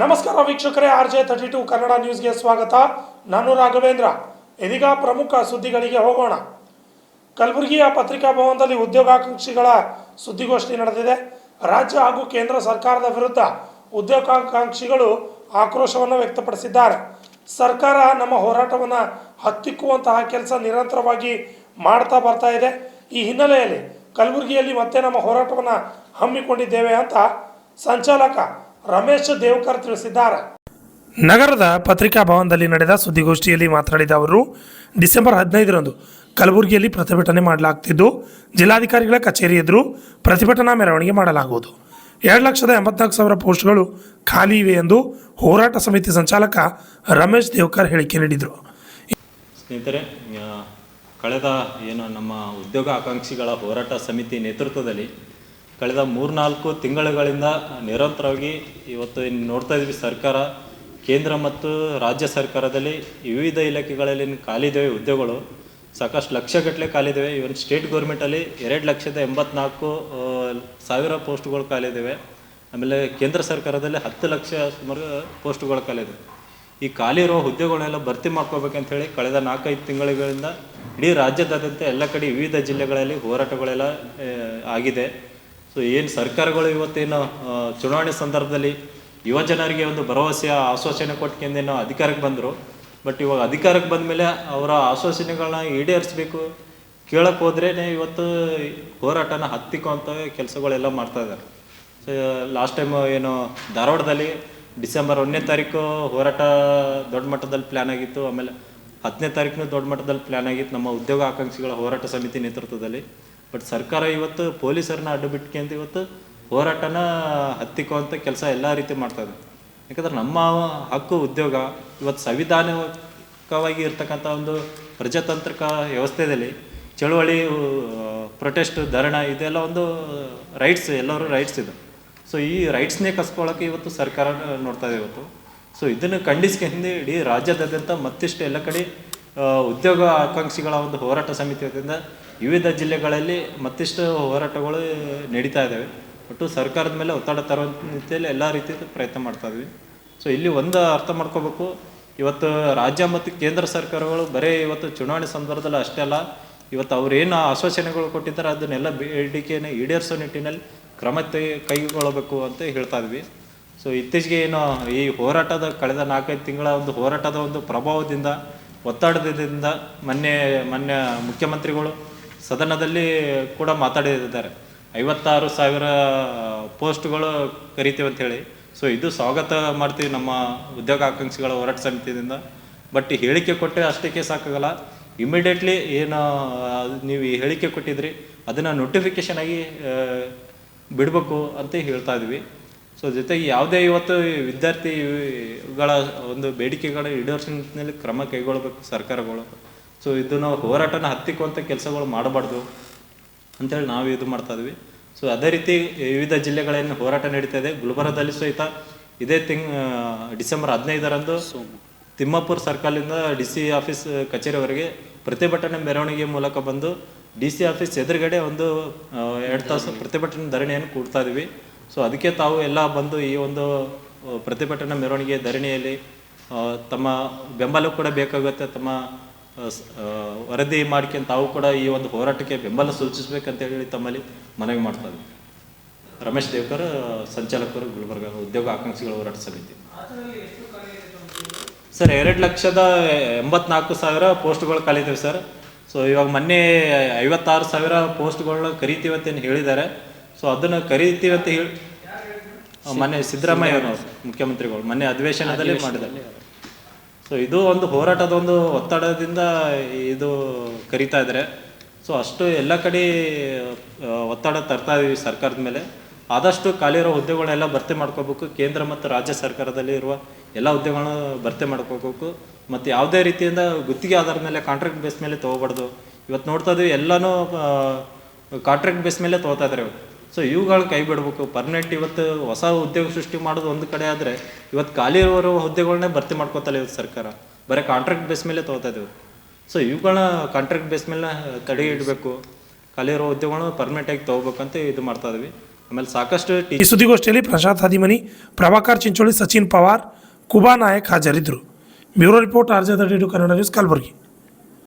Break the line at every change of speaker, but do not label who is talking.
ನಮಸ್ಕಾರ ವೀಕ್ಷಕರೇ, RJ32 ಕನ್ನಡ ನ್ಯೂಸ್ಗೆ ಸ್ವಾಗತ. ನಾನು ರಾಘವೇಂದ್ರ. ಇದೀಗ ಪ್ರಮುಖ ಸುದ್ದಿಗಳಿಗೆ ಹೋಗೋಣ. ಕಲಬುರಗಿಯ ಪತ್ರಿಕಾ ಭವನದಲ್ಲಿ ಉದ್ಯೋಗಾಕಾಂಕ್ಷಿಗಳ ಸುದ್ದಿಗೋಷ್ಠಿ ನಡೆದಿದೆ. ರಾಜ್ಯ ಹಾಗೂ ಕೇಂದ್ರ ಸರ್ಕಾರದ ವಿರುದ್ಧ ಉದ್ಯೋಗಾಕಾಂಕ್ಷಿಗಳು ಆಕ್ರೋಶವನ್ನು ವ್ಯಕ್ತಪಡಿಸಿದ್ದಾರೆ. ಸರ್ಕಾರ ನಮ್ಮ ಹೋರಾಟವನ್ನು ಹತ್ತಿಕ್ಕುವಂತಹ ಕೆಲಸ ನಿರಂತರವಾಗಿ ಮಾಡ್ತಾ ಬರ್ತಾ ಇದೆ. ಈ ಹಿನ್ನೆಲೆಯಲ್ಲಿ ಕಲಬುರಗಿಯಲ್ಲಿ ಮತ್ತೆ ನಮ್ಮ ಹೋರಾಟವನ್ನು ಹಮ್ಮಿಕೊಂಡಿದ್ದೇವೆ ಅಂತ ಸಂಚಾಲಕ ರಮೇಶ್ ದೇವಕರ್ ತಿಳಿಸಿದ್ದಾರೆ. ನಗರದ ಪತ್ರಿಕಾ ಭವನದಲ್ಲಿ ನಡೆದ ಸುದ್ದಿಗೋಷ್ಠಿಯಲ್ಲಿ ಮಾತನಾಡಿದ ಅವರು, ಡಿಸೆಂಬರ್ 15ರಂದು ಕಲಬುರಗಿಯಲ್ಲಿ ಪ್ರತಿಭಟನೆ ಮಾಡಲಾಗುತ್ತಿದ್ದು, ಜಿಲ್ಲಾಧಿಕಾರಿಗಳ ಕಚೇರಿ ಎದುರು ಪ್ರತಿಭಟನಾ ಮೆರವಣಿಗೆ ಮಾಡಲಾಗುವುದು. 2,84,000 ಪೋಸ್ಟ್ಗಳು ಖಾಲಿ ಇವೆ ಎಂದು ಹೋರಾಟ ಸಮಿತಿ ಸಂಚಾಲಕ ರಮೇಶ್ ದೇವಕರ್ ಹೇಳಿಕೆ ನೀಡಿದರು.
ಸ್ನೇಹಿತರೆ, ಕಳೆದ ನಮ್ಮ ಉದ್ಯೋಗ ಆಕಾಂಕ್ಷಿಗಳ ಹೋರಾಟ ಸಮಿತಿ ನೇತೃತ್ವದಲ್ಲಿ ಕಳೆದ 3-4 ತಿಂಗಳುಗಳಿಂದ ನಿರಂತರವಾಗಿ ಇವತ್ತು ನೋಡ್ತಾ ಇದ್ವಿ. ಸರ್ಕಾರ, ಕೇಂದ್ರ ಮತ್ತು ರಾಜ್ಯ ಸರ್ಕಾರದಲ್ಲಿ ವಿವಿಧ ಇಲಾಖೆಗಳಲ್ಲಿ ಖಾಲಿದ್ದೇವೆ ಉದ್ಯೋಗಗಳು, ಸಾಕಷ್ಟು ಲಕ್ಷಗಟ್ಟಲೆ ಖಾಲಿದ್ದೇವೆ. ಇವನ್ ಸ್ಟೇಟ್ ಗೌರ್ಮೆಂಟಲ್ಲಿ 2,84,000 ಪೋಸ್ಟ್ಗಳು ಖಾಲಿದ್ದೇವೆ. ಆಮೇಲೆ ಕೇಂದ್ರ ಸರ್ಕಾರದಲ್ಲಿ 10 ಲಕ್ಷ ಸುಮಾರು ಪೋಸ್ಟ್ಗಳು ಖಾಲಿದೆ. ಈ ಖಾಲಿ ಇರೋ ಹುದ್ದೆಗಳನ್ನೆಲ್ಲ ಭರ್ತಿ ಮಾಡ್ಕೋಬೇಕಂತ ಹೇಳಿ ಕಳೆದ 4-5 ತಿಂಗಳುಗಳಿಂದ ಇಡೀ ರಾಜ್ಯದಾದ್ಯಂತ ಎಲ್ಲ ಕಡೆ ವಿವಿಧ ಜಿಲ್ಲೆಗಳಲ್ಲಿ ಹೋರಾಟಗಳೆಲ್ಲ ಆಗಿದೆ. ಸೊ ಏನು ಸರ್ಕಾರಗಳು ಇವತ್ತೇನು ಚುನಾವಣೆ ಸಂದರ್ಭದಲ್ಲಿ ಯುವ ಜನರಿಗೆ ಒಂದು ಭರವಸೆಯ ಆಶ್ವಾಸನೆ ಕೊಟ್ಕೊಂಡೇನೋ ಅಧಿಕಾರಕ್ಕೆ ಬಂದರು. ಬಟ್ ಇವಾಗ ಅಧಿಕಾರಕ್ಕೆ ಬಂದ ಮೇಲೆ ಅವರ ಆಶ್ವಾಸನೆಗಳನ್ನ ಈಡೇರಿಸಬೇಕು ಕೇಳಕ್ಕೆ ಹೋದ್ರೇ ಇವತ್ತು ಹೋರಾಟನ ಹತ್ತಿಕ್ಕುವಂಥ ಕೆಲಸಗಳೆಲ್ಲ ಮಾಡ್ತಾ ಇದ್ದಾರೆ. ಸೊ ಲಾಸ್ಟ್ ಟೈಮ್ ಧಾರವಾಡದಲ್ಲಿ ಡಿಸೆಂಬರ್ 1ನೇ ತಾರೀಕು ಹೋರಾಟ ದೊಡ್ಡ ಮಟ್ಟದಲ್ಲಿ ಪ್ಲ್ಯಾನ್ ಆಗಿತ್ತು. ಆಮೇಲೆ 10ನೇ ತಾರೀಕು ದೊಡ್ಡ ಮಟ್ಟದಲ್ಲಿ ಪ್ಲ್ಯಾನ್ ಆಗಿತ್ತು ನಮ್ಮ ಉದ್ಯೋಗ ಆಕಾಂಕ್ಷಿಗಳ ಹೋರಾಟ ಸಮಿತಿ ನೇತೃತ್ವದಲ್ಲಿ. ಬಟ್ ಸರ್ಕಾರ ಇವತ್ತು ಪೊಲೀಸರನ್ನ ಅಡ್ಡು ಬಿಟ್ಕೊಂತ ಇವತ್ತು ಹೋರಾಟನ ಹತ್ತಿಕ್ಕುವಂಥ ಕೆಲಸ ಎಲ್ಲ ರೀತಿ ಮಾಡ್ತಾಯಿದೆ. ಯಾಕಂದ್ರೆ ನಮ್ಮ ಹಕ್ಕು ಉದ್ಯೋಗ ಇವತ್ತು ಸಂವಿಧಾನಿಕವಾಗಿ ಇರ್ತಕ್ಕಂಥ ಒಂದು ಪ್ರಜಾತಾಂತ್ರಿಕ ವ್ಯವಸ್ಥೆಯಲ್ಲಿ ಚಳುವಳಿ, ಪ್ರೊಟೆಸ್ಟ್, ಧರಣ ಇದೆಲ್ಲ ಒಂದು ರೈಟ್ಸ್, ಎಲ್ಲರೂ ರೈಟ್ಸ್ ಇದೆ. ಸೊ ಈ ರೈಟ್ಸ್ನೇ ಕಸ್ಕೊಳ್ಳೋಕೆ ಇವತ್ತು ಸರ್ಕಾರ ನೋಡ್ತಾ ಇದೆ ಇವತ್ತು. ಸೊ ಇದನ್ನು ಖಂಡಿಸ್ಕೊಂಡು ಇಡೀ ರಾಜ್ಯದಾದ್ಯಂತ ಮತ್ತಿಷ್ಟು ಎಲ್ಲ ಕಡೆ ಉದ್ಯೋಗ ಆಕಾಂಕ್ಷಿಗಳ ಒಂದು ಹೋರಾಟ ಸಮಿತಿ ವತಿಯಿಂದ ವಿವಿಧ ಜಿಲ್ಲೆಗಳಲ್ಲಿ ಮತ್ತಿಷ್ಟು ಹೋರಾಟಗಳು ನಡೀತಾ ಇದ್ದಾವೆ. ಒಟ್ಟು ಸರ್ಕಾರದ ಮೇಲೆ ಒತ್ತಡ ತರುವಂಥ ರೀತಿಯಲ್ಲಿ ಎಲ್ಲ ರೀತಿಯ ಪ್ರಯತ್ನ ಮಾಡ್ತಾ ಇದ್ವಿ. ಸೊ ಇಲ್ಲಿ ಒಂದು ಅರ್ಥ ಮಾಡ್ಕೋಬೇಕು, ಇವತ್ತು ರಾಜ್ಯ ಮತ್ತು ಕೇಂದ್ರ ಸರ್ಕಾರಗಳು ಬರೀ ಇವತ್ತು ಚುನಾವಣೆ ಸಂದರ್ಭದಲ್ಲಿ ಅಷ್ಟೇ ಅಲ್ಲ, ಇವತ್ತು ಅವ್ರೇನು ಆಶ್ವಾಸನೆಗಳು ಕೊಟ್ಟಿದ್ದಾರೆ ಅದನ್ನೆಲ್ಲ ಬೇಡಿಕೆಯನ್ನು ಈಡೇರಿಸೋ ನಿಟ್ಟಿನಲ್ಲಿ ಕ್ರಮ ಕೈಗೊಳ್ಳಬೇಕು ಅಂತ ಹೇಳ್ತಾ ಇದ್ವಿ. ಸೊ ಇತ್ತೀಚೆಗೆ ಈ ಹೋರಾಟದ ಕಳೆದ 4-5 ತಿಂಗಳ ಒಂದು ಹೋರಾಟದ ಒಂದು ಪ್ರಭಾವದಿಂದ, ಒತ್ತಡದಿಂದ ಮೊನ್ನೆ ಮುಖ್ಯಮಂತ್ರಿಗಳು ಸದನದಲ್ಲಿ ಕೂಡ ಮಾತಾಡಿದ್ದಾರೆ. 56,000 ಪೋಸ್ಟ್ಗಳು ಕರಿತೀವಿ ಅಂತ ಹೇಳಿ. ಸೊ ಇದು ಸ್ವಾಗತ ಮಾಡ್ತೀವಿ ನಮ್ಮ ಉದ್ಯೋಗ ಆಕಾಂಕ್ಷಿಗಳ ಹೋರಾಟ ಸಮಿತಿಯಿಂದ. ಬಟ್ ಹೇಳಿಕೆ ಕೊಟ್ಟರೆ ಅಷ್ಟಕ್ಕೆ ಸಾಕಾಗಲ್ಲ, ಇಮಿಡಿಯೇಟ್ಲಿ ನೀವು ಈ ಹೇಳಿಕೆ ಕೊಟ್ಟಿದ್ರಿ ಅದನ್ನು ನೋಟಿಫಿಕೇಶನ್ ಆಗಿ ಬಿಡಬೇಕು ಅಂತ ಹೇಳ್ತಾ ಇದ್ವಿ. ಸೊ ಜೊತೆಗೆ ಯಾವುದೇ ಇವತ್ತು ವಿದ್ಯಾರ್ಥಿಗಳ ಒಂದು ಬೇಡಿಕೆಗಳ ಈಡೇರಿಸಿನಲ್ಲಿ ಕ್ರಮ ಕೈಗೊಳ್ಳಬೇಕು ಸರ್ಕಾರಗಳು. ಸೊ ಇದನ್ನು ಹೋರಾಟನ ಹತ್ತಿಕ್ಕುವಂಥ ಕೆಲಸಗಳು ಮಾಡಬಾರ್ದು ಅಂತೇಳಿ ನಾವು ಇದು ಮಾಡ್ತಾ ಇದ್ವಿ. ಸೊ ಅದೇ ರೀತಿ ವಿವಿಧ ಜಿಲ್ಲೆಗಳೇನು ಹೋರಾಟ ನಡೀತಾ ಇದೆ. ಗುಲ್ಬರ್ಗದಲ್ಲಿ ಸಹಿತ ಇದೇ ಡಿಸೆಂಬರ್ 15ರಂದು ತಿಮ್ಮಾಪುರ ಸರ್ಕಲಿಂದ DC ಆಫೀಸ್ ಕಚೇರಿವರೆಗೆ ಪ್ರತಿಭಟನೆ ಮೆರವಣಿಗೆ ಮೂಲಕ ಬಂದು DC ಆಫೀಸ್ ಎದುರುಗಡೆ ಒಂದು 2 ತಾಸು ಪ್ರತಿಭಟನೆ ಧರಣಿಯನ್ನು ಕೂಡ್ತಾ ಇದ್ವಿ. ಸೊ ಅದಕ್ಕೆ ತಾವು ಎಲ್ಲ ಬಂದು ಈ ಒಂದು ಪ್ರತಿಭಟನಾ ಮೆರವಣಿಗೆ ಧರಣಿಯಲ್ಲಿ ತಮ್ಮ ಬೆಂಬಲ ಕೂಡ ಬೇಕಾಗುತ್ತೆ. ತಮ್ಮ ವರದಿ ಮಾಡ್ಕೊಂಡು ತಾವು ಕೂಡ ಈ ಒಂದು ಹೋರಾಟಕ್ಕೆ ಬೆಂಬಲ ಸೂಚಿಸಬೇಕಂತ ಹೇಳಿ ತಮ್ಮಲ್ಲಿ ಮನವಿ ಮಾಡ್ತಾ ಇದ್ವಿ. ರಮೇಶ್ ದೇವಕರ್, ಸಂಚಾಲಕರು, ಗುಲ್ಬರ್ಗ ಉದ್ಯೋಗ ಆಕಾಂಕ್ಷಿಗಳ ಹೋರಾಟ ಸಮಿತಿ. ಸರ್, 2,84,000 ಪೋಸ್ಟ್ಗಳು ಖಾಲಿದ್ದೇವೆ ಸರ್. ಸೊ ಇವಾಗ ಮೊನ್ನೆ 56,000 ಪೋಸ್ಟ್ಗಳನ್ನ ಕರಿತೀವಿ ಅಂತ ಹೇಳಿದ್ದಾರೆ. ಸೊ ಅದನ್ನು ಕರಿತೀವಿ ಅಂತ ಹೇಳಿ ಮೊನ್ನೆ ಸಿದ್ದರಾಮಯ್ಯನವರು ಮುಖ್ಯಮಂತ್ರಿಗಳು ಮೊನ್ನೆ ಅಧಿವೇಶನದಲ್ಲಿ ಮಾಡಿದ್ದಾರೆ. ಸೊ ಇದು ಒಂದು ಹೋರಾಟದ ಒಂದು ಒತ್ತಡದಿಂದ ಇದು ಕರಿತಾ ಇದ್ದಾರೆ. ಸೊ ಅಷ್ಟು ಎಲ್ಲ ಕಡೆ ಒತ್ತಡ ತರ್ತಾ ಇದೀವಿ ಸರ್ಕಾರದ ಮೇಲೆ. ಆದಷ್ಟು ಖಾಲಿ ಇರೋ ಹುದ್ದೆಗಳನ್ನೆಲ್ಲ ಭರ್ತಿ ಮಾಡ್ಕೋಬೇಕು. ಕೇಂದ್ರ ಮತ್ತು ರಾಜ್ಯ ಸರ್ಕಾರದಲ್ಲಿ ಇರುವ ಎಲ್ಲ ಹುದ್ದೆಗಳನ್ನ ಭರ್ತಿ ಮಾಡ್ಕೋಬೇಕು. ಮತ್ತು ಯಾವುದೇ ರೀತಿಯಿಂದ ಗುತ್ತಿಗೆ ಆಧಾರದ ಮೇಲೆ, ಕಾಂಟ್ರಾಕ್ಟ್ ಬೇಸ್ ಮೇಲೆ ತೊಗೋಬಾರ್ದು. ಇವತ್ತು ನೋಡ್ತಾ ಇದ್ದೀವಿ ಎಲ್ಲನೂ ಕಾಂಟ್ರಾಕ್ಟ್ ಬೇಸ್ ಮೇಲೆ ತೊಗೋತಾ ಇದ್ದಾರೆ. ಸೊ ಇವುಗಳು ಕೈ ಬಿಡಬೇಕು. ಪರ್ಮನೆಂಟ್ ಇವತ್ತು ಹೊಸ ಉದ್ಯೋಗ ಸೃಷ್ಟಿ ಮಾಡೋದು ಒಂದು ಕಡೆ ಆದರೆ, ಇವತ್ತು ಖಾಲಿ ಇರೋ ಹುದ್ದೆಗಳನ್ನೇ ಭರ್ತಿ ಮಾಡ್ಕೋತಲ್ಲ ಇವತ್ತು ಸರ್ಕಾರ, ಬರೀ ಕಾಂಟ್ರಾಕ್ಟ್ ಬೇಸ್ ಮೇಲೆ ತೊಗೋತಾ ಇದ್ದೀವಿ. ಸೊ ಇವುಗಳನ್ನ ಕಾಂಟ್ರಾಕ್ಟ್ ಬೇಸ್ ಮೇಲೆ ತಡೆ ಇಡಬೇಕು. ಖಾಲಿ ಇರೋ ಹುದ್ದೆಗಳನ್ನ ಪರ್ಮನೆಂಟಾಗಿ ತೊಗೋಬೇಕಂತ ಇದು ಮಾಡ್ತಾ ಇದ್ವಿ. ಆಮೇಲೆ ಸಾಕಷ್ಟು
ಈ ಸುದ್ದಿಗೋಷ್ಠಿಯಲ್ಲಿ ಪ್ರಶಾಂತ್ ಹದಿಮನಿ, ಪ್ರಭಾಕರ್ ಚಿಂಚೋಳಿ, ಸಚಿನ್ ಪವಾರ್, ಕುಬಾ ನಾಯಕ್ ಹಾಜರಿದ್ದರು. Bureau report RJ32 Kannada news, Kalaburagi.